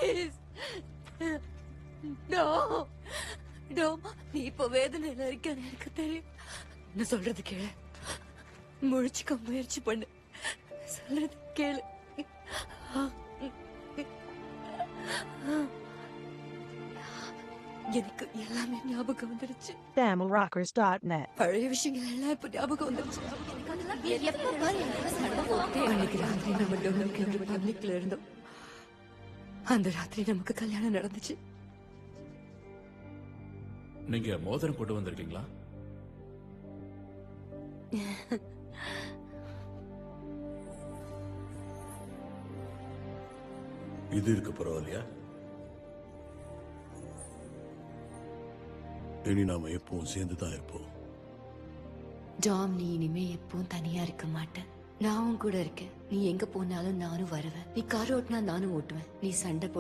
Please. டோம், நீ இப்ப வேதனையில இருக்கன்னு எனக்கு தெரியும். நான் சொல்றது கேளு. முழிச்சுக்க முயற்சி பண்ணு. சொல்றது கேளு. எனக்கு எல்லாமே ஞாபகம் வந்துருச்சு. TamilRockers.net. பழைய விஷயங்கள் எல்லாம் இப்ப ஞாபகம் வந்துருச்சு. அன்னைக்கு ராத்திரி நம்ம டொமினிகன் ரிபப்ளிக்ல இருந்தோம். அந்த ராத்திரி நமக்கு கல்யாணம் நடந்துச்சு. நீங்க மோதிரம் கொண்டு வந்திருக்கீங்களா? இது இருக்கு, பரவாயில்லையா? இனி நாம எப்பவும் சேர்ந்துதான் இருப்போம். டாம், நீ இனிமே எப்பவும் தனியா இருக்க மாட்டேன். நான் உன் கூட இருக்கேன். நீ எங்க போனாலும் நானும் வருவேன். நீ கார் ஓட்டினா நானும் ஓட்டுவேன். நீ சண்டை போட்டு